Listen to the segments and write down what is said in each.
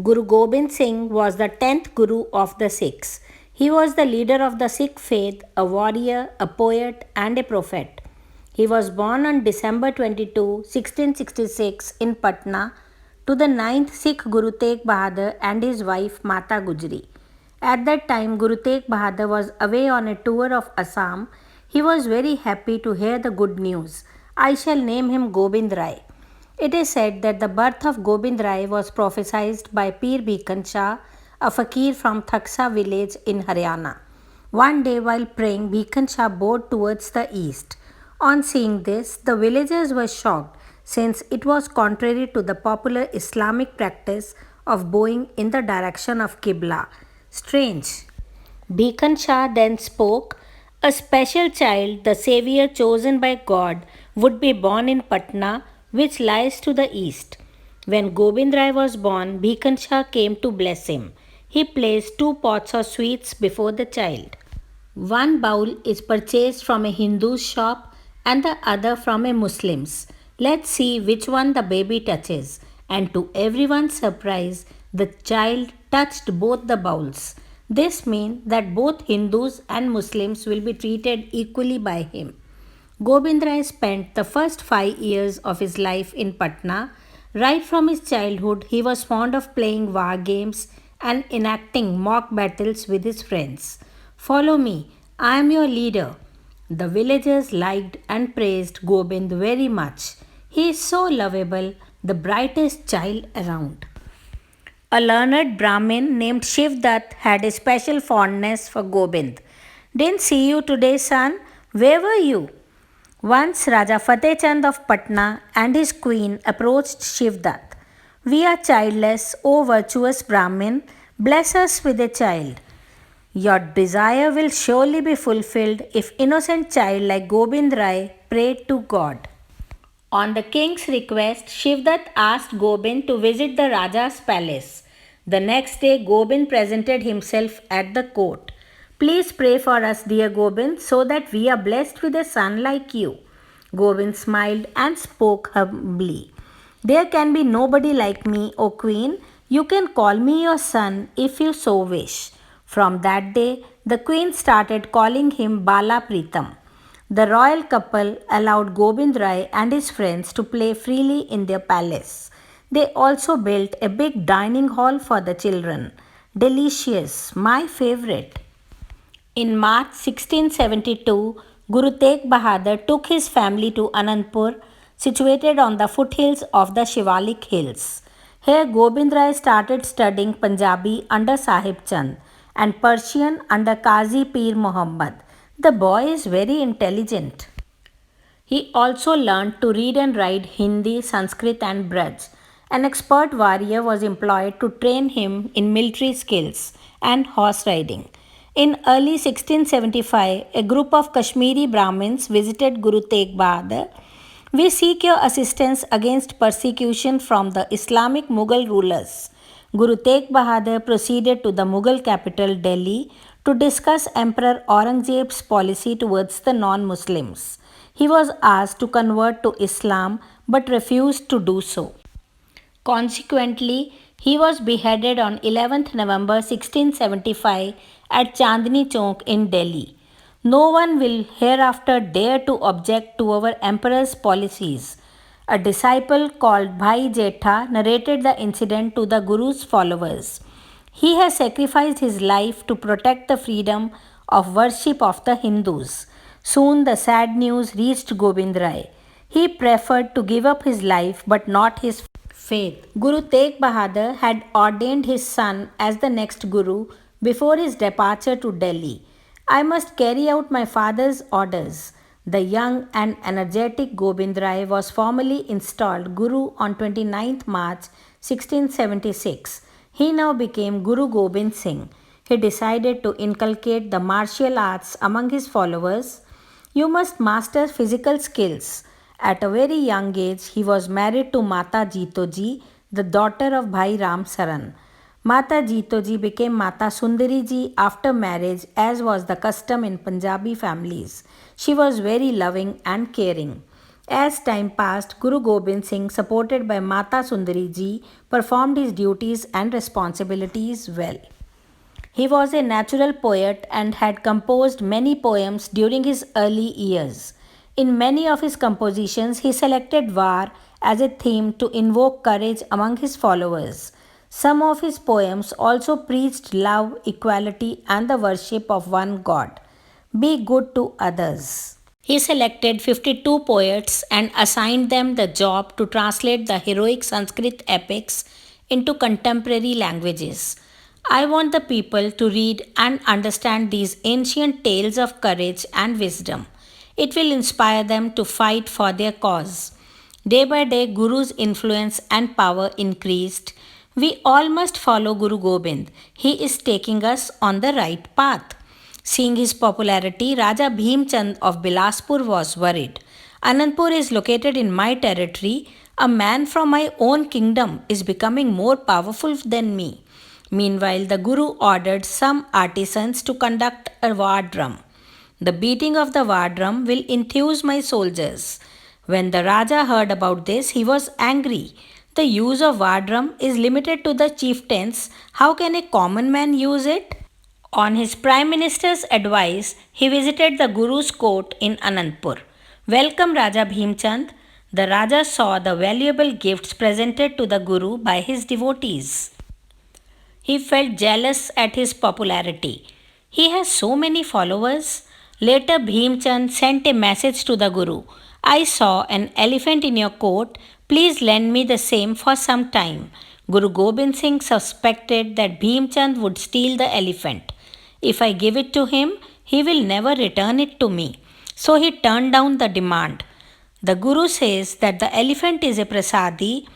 Guru Gobind Singh was the 10th Guru of the Sikhs. He was the leader of the Sikh faith, a warrior, a poet, and a prophet. He was born on December 22, 1666, in Patna to the 9th Sikh Guru Tegh Bahadur and his wife Mata Gujri. At that time, Guru Tegh Bahadur was away on a tour of Assam. He was very happy to hear the good news. I shall name him Gobind Rai. It is said that the birth of Gobind Rai was prophesied by Pir Bhikan Shah, a fakir from Thaksa village in Haryana. One day while praying, Bhikan Shah bowed towards the east. On seeing this, the villagers were shocked since it was contrary to the popular Islamic practice of bowing in the direction of Qibla. Strange. Bhikan Shah then spoke. A special child, the savior chosen by God, would be born in Patna, which lies to the east. When Gobind Rai was born, Bhikan Shah came to bless him. He placed 2 pots of sweets before the child. One bowl is purchased from a Hindu's shop and the other from a Muslim's. Let's see which one the baby touches. And to everyone's surprise, the child touched both the bowls. This means that both Hindus and Muslims will be treated equally by him. Gobind Rai spent the first 5 years of his life in Patna. Right from his childhood, he was fond of playing war games and enacting mock battles with his friends. Follow me, I am your leader. The villagers liked and praised Gobind very much. He is so lovable, the brightest child around. A learned Brahmin named Shivdat had a special fondness for Gobind. Didn't see you today, son. Where were you? Once Raja Fateh Chand of Patna and his queen approached Shivdat. We are childless, O virtuous Brahmin, bless us with a child. Your desire will surely be fulfilled if innocent child like Gobind Rai prayed to God. On the king's request, Shivdat asked Gobind to visit the Raja's palace. The next day, Gobind presented himself at the court. Please pray for us, dear Gobind, so that we are blessed with a son like you. Gobind smiled and spoke humbly. There can be nobody like me, O queen. You can call me your son if you so wish. From that day, the queen started calling him Bala Pritam. The royal couple allowed Gobind Rai and his friends to play freely in their palace. They also built a big dining hall for the children. Delicious, my favorite. In March 1672, Guru Tegh Bahadur took his family to Anandpur, situated on the foothills of the Shivalik Hills. Here, Gobind Rai started studying Punjabi under Sahib Chand and Persian under Qazi Pir Muhammad. The boy is very intelligent. He also learned to read and write Hindi, Sanskrit, and Braj. An expert warrior was employed to train him in military skills and horse riding. In early 1675, a group of Kashmiri Brahmins visited Guru Tegh Bahadur. We seek your assistance against persecution from the Islamic Mughal rulers. Guru Tegh Bahadur proceeded to the Mughal capital Delhi to discuss Emperor Aurangzeb's policy towards the non-Muslims. He was asked to convert to Islam but refused to do so. Consequently, he was beheaded on 11th November 1675 at Chandni Chowk in Delhi. No one will hereafter dare to object to our emperor's policies. A disciple called Bhai Jetha narrated the incident to the Guru's followers. He has sacrificed his life to protect the freedom of worship of the Hindus. Soon the sad news reached Gobind Rai. He preferred to give up his life but not his faith. Guru Tegh Bahadur had ordained his son as the next Guru before his departure to Delhi. I must carry out my father's orders. The young and energetic Gobind Rai was formally installed Guru on 29th March 1676. He now became Guru Gobind Singh. He decided to inculcate the martial arts among his followers. You must master physical skills. At a very young age, he was married to Mata Jito Ji, the daughter of Bhai Ram Saran. Mata Jito Ji became Mata Sundari Ji after marriage, as was the custom in Punjabi families. She was very loving and caring. As time passed, Guru Gobind Singh, supported by Mata Sundari ji, performed his duties and responsibilities well. He was a natural poet and had composed many poems during his early years. In many of his compositions, he selected war as a theme to invoke courage among his followers. Some of his poems also preached love, equality, and the worship of one God. Be good to others. He selected 52 poets and assigned them the job to translate the heroic Sanskrit epics into contemporary languages. I want the people to read and understand these ancient tales of courage and wisdom. It will inspire them to fight for their cause. Day by day, Guru's influence and power increased. We all must follow Guru Gobind. He is taking us on the right path. Seeing his popularity, Raja Bhim Chand of Bilaspur was worried. Anandpur is located in my territory. A man from my own kingdom is becoming more powerful than me. Meanwhile, the Guru ordered some artisans to conduct a war drum. The beating of the war drum will enthuse my soldiers. When the Raja heard about this, he was angry. The use of war drum is limited to the chieftains. How can a common man use it? On his Prime Minister's advice, he visited the Guru's court in Anandpur. Welcome Raja Bhimchand. The Raja saw the valuable gifts presented to the Guru by his devotees. He felt jealous at his popularity. He has so many followers. Later, Bhimchand sent a message to the Guru. I saw an elephant in your court. Please lend me the same for some time. Guru Gobind Singh suspected that Bhimchand would steal the elephant. If I give it to him, he will never return it to me. So he turned down the demand. The Guru says that the elephant is a prasadi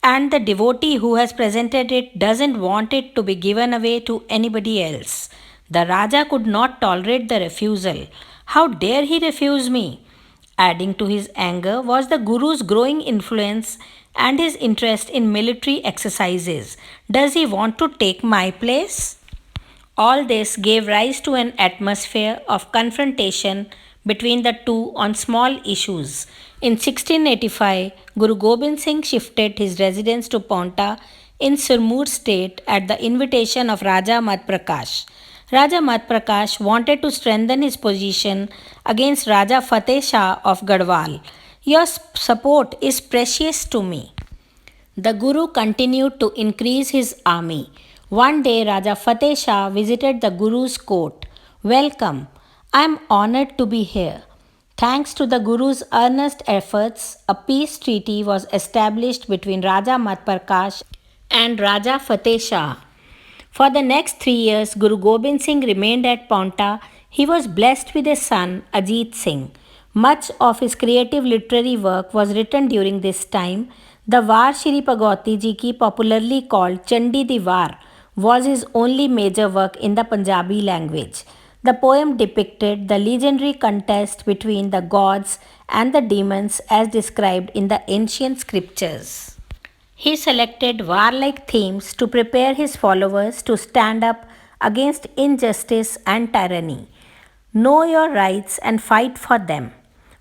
and the devotee who has presented it doesn't want it to be given away to anybody else. The Raja could not tolerate the refusal. How dare he refuse me? Adding to his anger was the Guru's growing influence and his interest in military exercises. Does he want to take my place? All this gave rise to an atmosphere of confrontation between the two on small issues. In 1685, Guru Gobind Singh shifted his residence to Paonta in Sirmoor state at the invitation of Raja Mat Prakash. Raja Mat Prakash wanted to strengthen his position against Raja Fateh Shah of Garhwal. Your support is precious to me. The Guru continued to increase his army. One day, Raja Fateh Shah visited the Guru's court. Welcome. I am honored to be here. Thanks to the Guru's earnest efforts, a peace treaty was established between Raja Mat Prakash and Raja Fateh Shah. For the next 3 years, Guru Gobind Singh remained at Paonta. He was blessed with a son, Ajit Singh. Much of his creative literary work was written during this time. The War Shri Bhagauti Ji Ki, popularly called Chandi Di War, was his only major work in the Punjabi language. The poem depicted the legendary contest between the gods and the demons as described in the ancient scriptures. He selected warlike themes to prepare his followers to stand up against injustice and tyranny. Know your rights and fight for them.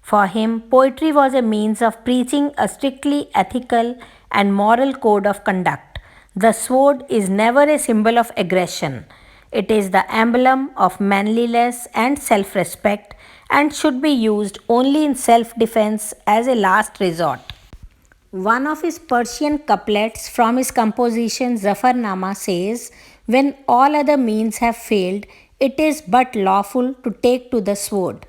For him, poetry was a means of preaching a strictly ethical and moral code of conduct. The sword is never a symbol of aggression. It is the emblem of manliness and self respect and should be used only in self defense as a last resort. One of his Persian couplets from his composition Zafarnama says, when all other means have failed, it is but lawful to take to the sword.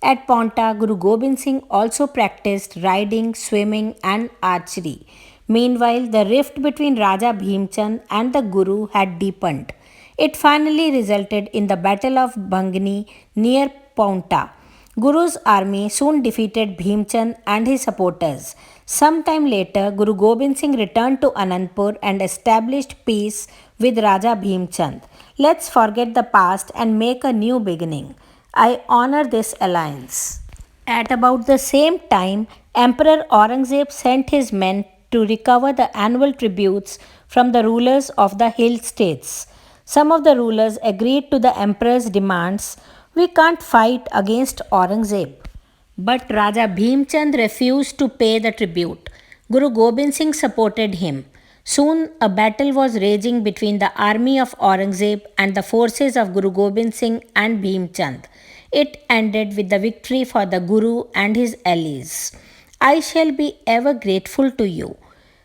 At Paonta, Guru Gobind Singh also practiced riding, swimming, and archery. Meanwhile, the rift between Raja Bhimchand and the Guru had deepened. It finally resulted in the Battle of Bhangni near Paonta. Guru's army soon defeated Bhimchand and his supporters. Sometime later, Guru Gobind Singh returned to Anandpur and established peace with Raja Bhimchand. Let's forget the past and make a new beginning. I honor this alliance. At about the same time, Emperor Aurangzeb sent his men to recover the annual tributes from the rulers of the hill states. Some of the rulers agreed to the emperor's demands. We can't fight against Aurangzeb. But Raja Bhimchand refused to pay the tribute. Guru Gobind Singh supported him. Soon a battle was raging between the army of Aurangzeb and the forces of Guru Gobind Singh and Bhimchand. It ended with the victory for the Guru and his allies. I shall be ever grateful to you.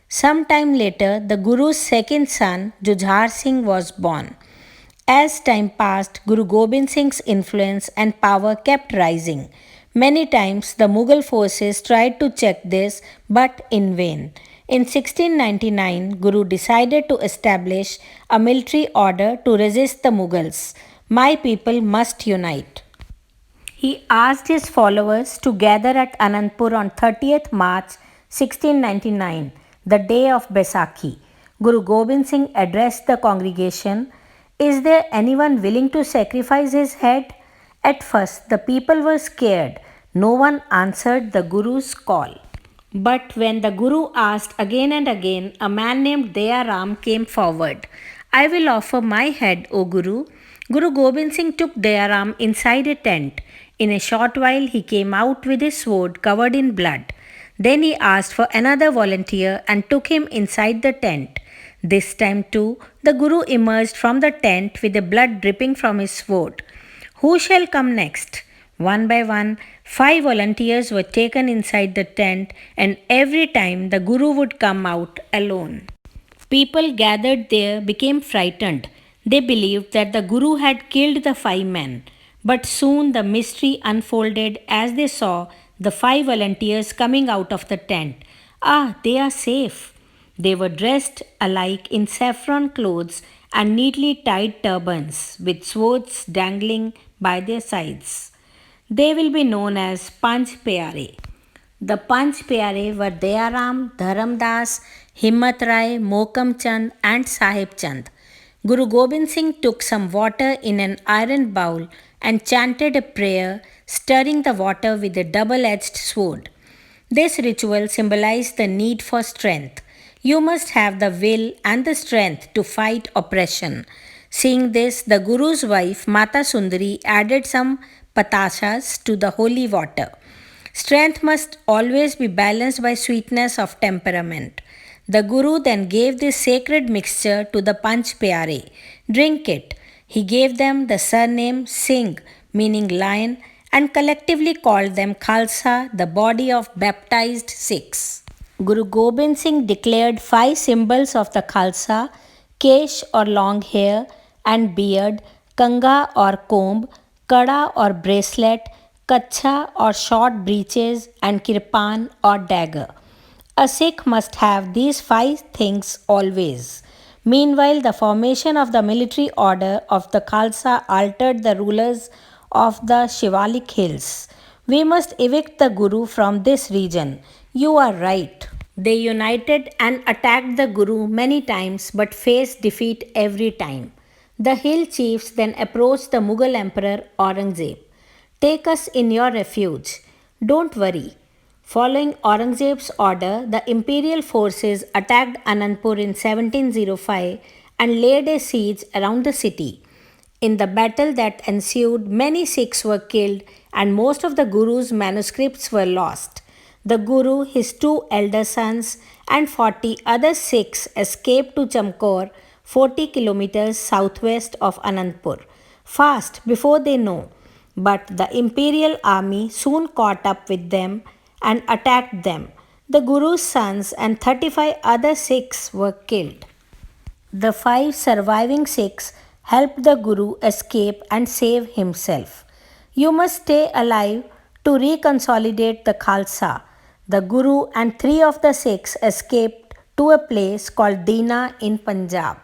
Some time later, the Guru's second son, Jujhar Singh, was born. As time passed, Guru Gobind Singh's influence and power kept rising. Many times the Mughal forces tried to check this, but in vain. In 1699, Guru decided to establish a military order to resist the Mughals. My people must unite. He asked his followers to gather at Anandpur on 30th March 1699, the day of Baisakhi. Guru Gobind Singh addressed the congregation. Is there anyone willing to sacrifice his head? At first, the people were scared. No one answered the Guru's call. But when the Guru asked again and again, a man named Daya Ram came forward. I will offer my head, O Guru. Guru Gobind Singh took Daya Ram inside a tent. In a short while, he came out with his sword covered in blood. Then he asked for another volunteer and took him inside the tent. This time too, the Guru emerged from the tent with the blood dripping from his sword. Who shall come next? One by one, 5 volunteers were taken inside the tent, and every time the Guru would come out alone. People gathered there became frightened. They believed that the Guru had killed the 5 men. But soon the mystery unfolded as they saw the 5 volunteers coming out of the tent. Ah, they are safe. They were dressed alike in saffron clothes and neatly tied turbans, with swords dangling by their sides. They will be known as Panch Pyare. The Panch Pyare were Dayaram, Dharamdas, Himmat Rai, Mokam Chand, and Sahib Chand. Guru Gobind Singh took some water in an iron bowl and chanted a prayer, stirring the water with a double edged sword. This ritual symbolized the need for strength. You must have the will and the strength to fight oppression. Seeing this, the Guru's wife, Mata Sundari, added some patashas to the holy water. Strength must always be balanced by sweetness of temperament. The Guru then gave this sacred mixture to the Panch Pyare. Drink it. He gave them the surname Singh, meaning lion, and collectively called them Khalsa, the body of baptized Sikhs. Guru Gobind Singh declared 5 symbols of the Khalsa: kesh or long hair and beard, kanga or comb, kada or bracelet, kacha or short breeches, and kirpan or dagger. A Sikh must have these 5 things always. Meanwhile, the formation of the military order of the Khalsa altered the rulers of the Shivalik hills. We must evict the Guru from this region. You are right. They united and attacked the Guru many times but faced defeat every time. The hill chiefs then approached the Mughal Emperor Aurangzeb. Take us in your refuge. Don't worry. Following Aurangzeb's order, the imperial forces attacked Anandpur in 1705 and laid a siege around the city. In the battle that ensued, many Sikhs were killed and most of the Guru's manuscripts were lost. The Guru, his 2 elder sons, and 40 other Sikhs escaped to Chamkaur, 40 kilometers southwest of Anandpur, fast before they know. But the imperial army soon caught up with them and attacked them. The Guru's sons and 35 other Sikhs were killed. The 5 surviving Sikhs helped the Guru escape and save himself. You must stay alive to reconsolidate the Khalsa. The Guru and 3 of the Sikhs escaped to a place called Dina in Punjab.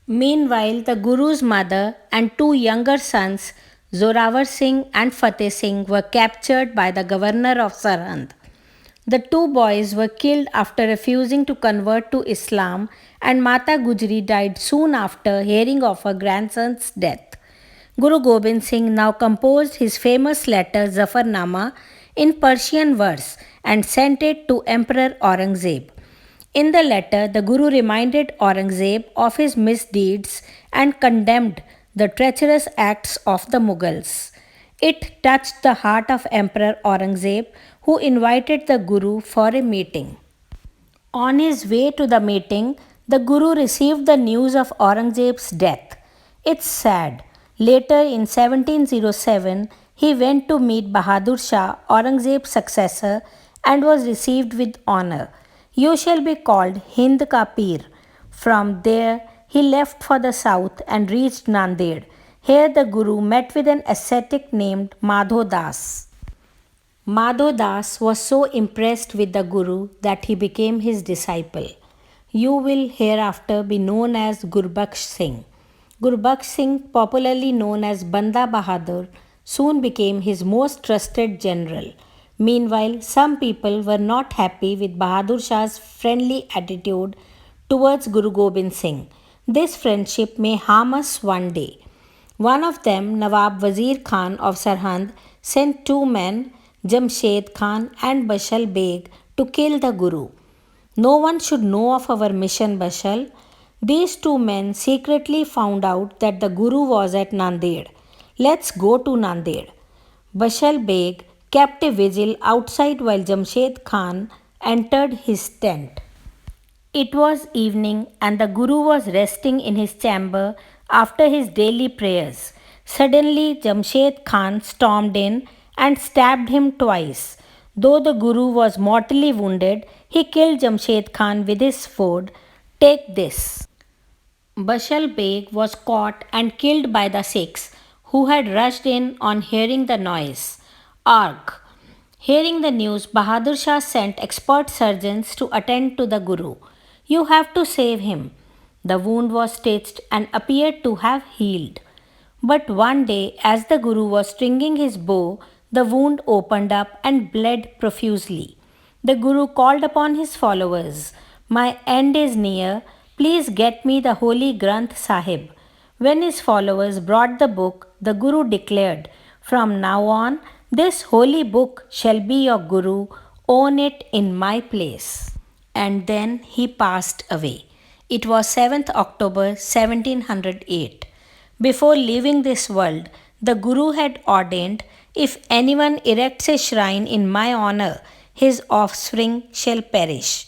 Meanwhile, the Guru's mother and 2 younger sons, Zorawar Singh and Fateh Singh, were captured by the governor of Sarhand. The 2 boys were killed after refusing to convert to Islam, and Mata Gujri died soon after hearing of her grandson's death. Guru Gobind Singh now composed his famous letter Zafarnama in Persian verse and sent it to Emperor Aurangzeb. In the letter, the Guru reminded Aurangzeb of his misdeeds and condemned the treacherous acts of the Mughals. It touched the heart of Emperor Aurangzeb, who invited the Guru for a meeting. On his way to the meeting, the Guru received the news of Aurangzeb's death. It's sad. Later in 1707, he went to meet Bahadur Shah, Aurangzeb's successor, and was received with honor. You shall be called Hind Ka Pir. From there, he left for the south and reached Nanded. Here, the Guru met with an ascetic named Madho Das. Madho Das was so impressed with the Guru that he became his disciple. You will hereafter be known as Gurbaksh Singh. Gurbaksh Singh, popularly known as Banda Bahadur, soon became his most trusted general. Meanwhile, some people were not happy with Bahadur Shah's friendly attitude towards Guru Gobind Singh. This friendship may harm us one day. One of them, Nawab Wazir Khan of Sarhand, sent two men, Jamshed Khan and Bashal Beg, to kill the Guru. No one should know of our mission, Bashal. These two men secretly found out that the Guru was at Nanded. Let's go to Nanded. Bashal Beg kept a vigil outside while Jamshed Khan entered his tent. It was evening and the Guru was resting in his chamber after his daily prayers. Suddenly, Jamshed Khan stormed in and stabbed him twice. Though the Guru was mortally wounded, he killed Jamshed Khan with his sword. Take this. Bashal Beg was caught and killed by the Sikhs, who had rushed in on hearing the noise. Arg. Hearing the news, Bahadur Shah sent expert surgeons to attend to the Guru. You have to save him. The wound was stitched and appeared to have healed. But one day, as the Guru was stringing his bow, the wound opened up and bled profusely. The Guru called upon his followers, My end is near, please get me the Holy Granth Sahib. When his followers brought the book, the Guru declared, From now on, this holy book shall be your Guru, own it in my place. And then he passed away. It was 7th October 1708. Before leaving this world, the Guru had ordained, If anyone erects a shrine in my honor, his offspring shall perish.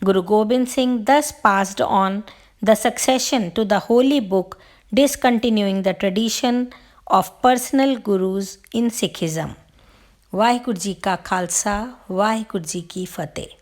Guru Gobind Singh thus passed on the succession to the holy book, discontinuing the tradition of personal gurus in Sikhism. Waheguru ji का खालसा वाहिगुरु जी की फतेह।